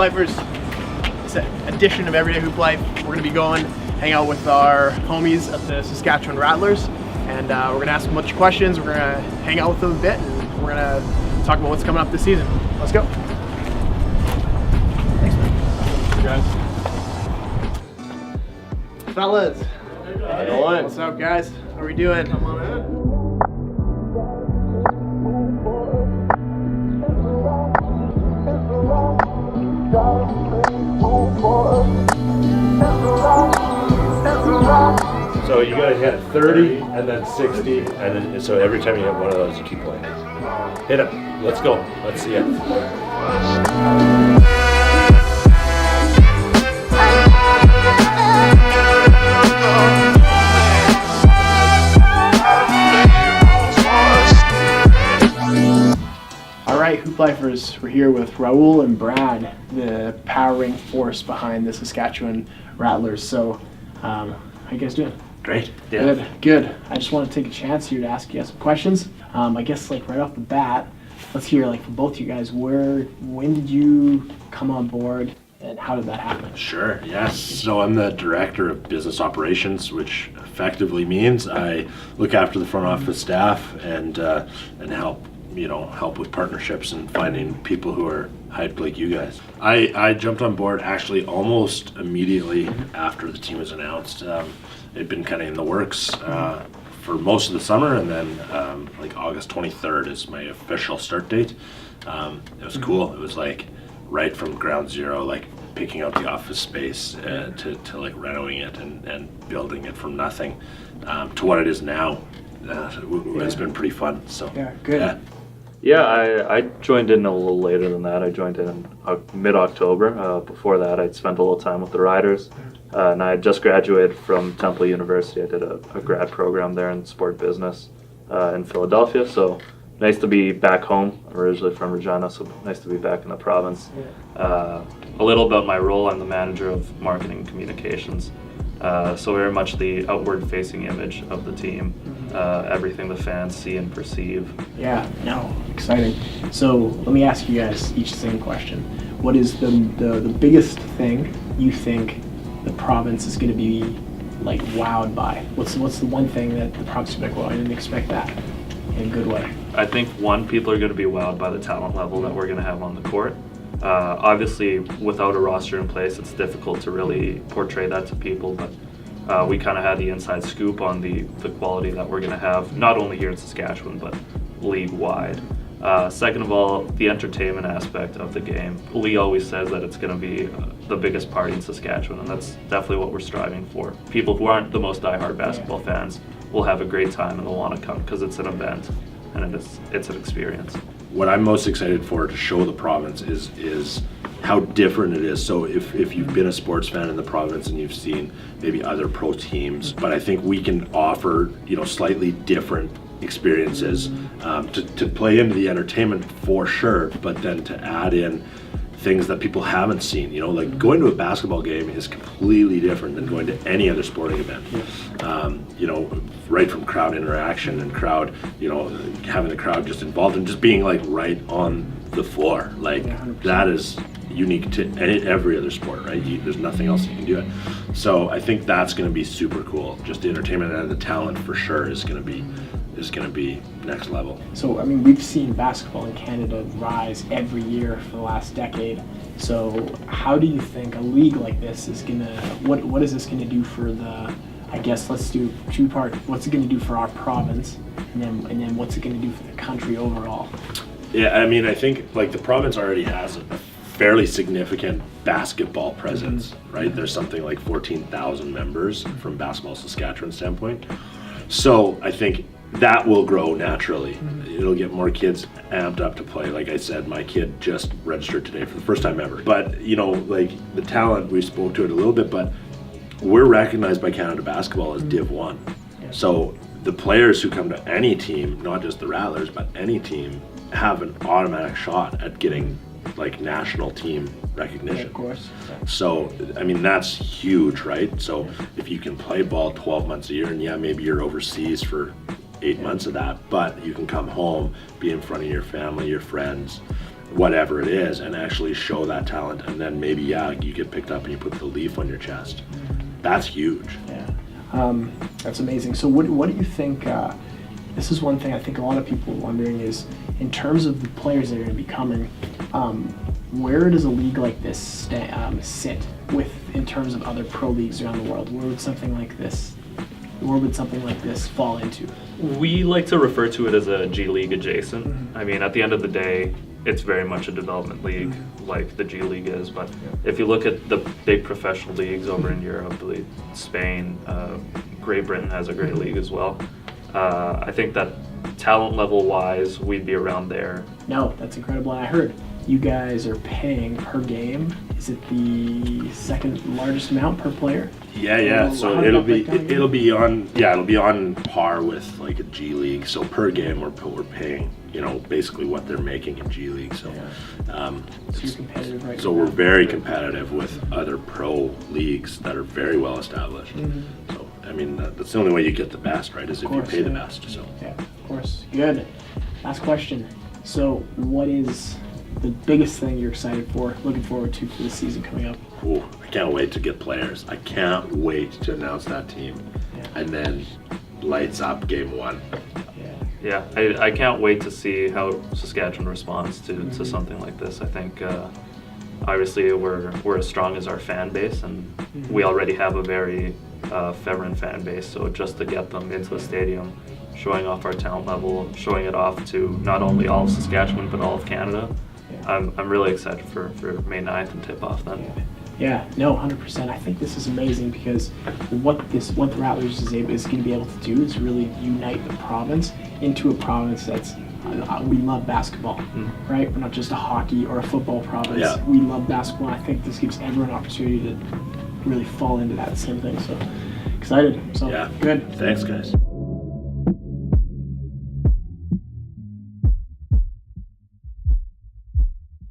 Hooplifers. It's an edition of Everyday Hoop Life. We're going to be going, hang out with our homies at the Saskatchewan Rattlers, and we're going to ask them a bunch of questions. We're going to hang out with them a bit, and we're going to talk about what's coming up this season. Let's go. Thanks, man. Hey, guys. Fellas. Hey, what's up, guys? How are we doing? Come on in. So you guys hit 30 and then 60, and then so every time you hit one of those, you keep playing. Hit it. Let's go. Let's see it. All right, Hooplifers, we're here with Raul and Brad, the powering force behind the Saskatchewan Rattlers. So, how you guys doing? Great. Yeah. Good. I just want to take a chance here to ask you guys some questions. I guess like right off the bat, let's hear like from both of you guys, when did you come on board and how did that happen? Sure, yes. So I'm the director of business operations, which effectively means I look after the front office staff and help with partnerships and finding people who are hyped like you guys. I jumped on board actually almost immediately after the team was announced. It'd been kind of in the works for most of the summer, and then like August 23rd is my official start date. It was cool. It was like right from ground zero, like picking out the office space to like renovating it and building it from nothing to what it is now. It's been pretty fun. So Yeah, good. Yeah, I joined in a little later than that. I joined in mid-October. Before that, I'd spent a little time with the Riders. And I had just graduated from Temple University. I did a grad program there in sport business in Philadelphia. So nice to be back home. I'm originally from Regina, so nice to be back in the province. A little about my role, I'm the manager of marketing and communications. So very much the outward-facing image of the team, everything the fans see and perceive. Yeah, no, exciting. So let me ask you guys each the same question. What is the biggest thing you think the province is going to be like wowed by? What's the one thing that the province is like, well, I didn't expect that in a good way? I think people are going to be wowed by the talent level that we're going to have on the court. Obviously, without a roster in place, it's difficult to really portray that to people, but we kind of had the inside scoop on the quality that we're going to have, not only here in Saskatchewan, but league-wide. Second of all, the entertainment aspect of the game. Lee always says that it's going to be the biggest party in Saskatchewan, and that's definitely what we're striving for. People who aren't the most diehard basketball fans will have a great time and they'll want to come because it's an event and it's an experience. What I'm most excited for to show the province is how different it is. So if you've been a sports fan in the province and you've seen maybe other pro teams, but I think we can offer slightly different experiences to play into the entertainment for sure, but then to add in things that people haven't seen. Like going to a basketball game is completely different than going to any other sporting event. Right from crowd interaction and crowd, having the crowd just involved and just being like right on the floor. Like that is unique to every other sport, right? There's nothing else you can do it. So I think that's going to be super cool. Just the entertainment and the talent for sure is going to be next level. So, I mean, we've seen basketball in Canada rise every year for the last decade. So, how do you think a league like this is what is this gonna do for I guess let's do two-part. What's it gonna do for our province, and then what's it gonna do for the country overall? Yeah, I mean, I think like the province already has a fairly significant basketball presence, right? There's something like 14,000 members from Basketball Saskatchewan standpoint. So I think that will grow naturally. It'll get more kids amped up to play. Like I said, my kid just registered today for the first time ever. But like the talent, we spoke to it a little bit, but we're recognized by Canada Basketball as Div 1. So the players who come to any team, not just the Rattlers, but any team, have an automatic shot at getting like national team recognition. Yeah, of course. So, I mean, that's huge, right? So if you can play ball 12 months a year, and yeah, maybe you're overseas for 8 months of that, but you can come home, be in front of your family, your friends, whatever it is, and actually show that talent, and then maybe you get picked up and you put the leaf on your chest. That's huge. Yeah, that's amazing. So what do you think? This is one thing I think a lot of people are wondering is, in terms of the players that are going to be coming, where does a league like this sit in terms of other pro leagues around the world? Where would something like this fall into? We like to refer to it as a G League adjacent. I mean, at the end of the day, it's very much a development league like the G League is, but if you look at the big professional leagues over in Europe, I believe Spain, Great Britain has a great league as well. I think that talent level wise, we'd be around there. No, that's incredible. And I heard you guys are paying per game. Is it the second largest amount per player? Yeah. So it'll be on par with like a G League. So per game we're paying, basically what they're making in G League. So So you're competitive, right? so we're very competitive with other pro leagues that are very well established. So I mean that's the only way you get the best, right? Is if you pay the best. So yeah, of course. Good. Last question. So what is the biggest thing you're looking forward to for the season coming up? Ooh, I can't wait to get players. I can't wait to announce that team, and then lights up game 1. Yeah, I can't wait to see how Saskatchewan responds to something like this. I think obviously we're as strong as our fan base, and we already have a very fervent fan base. So just to get them into the stadium, showing off our talent level, showing it off to not only all of Saskatchewan but all of Canada. I'm really excited for May 9th and tip-off then. Yeah, no, 100%. I think this is amazing because what the Rattlers is going to be able to do is really unite the province into a province that's we love basketball, right? We're not just a hockey or a football province. Yeah. We love basketball. I think this gives everyone an opportunity to really fall into that same thing. So excited. So yeah. Good. Thanks, guys.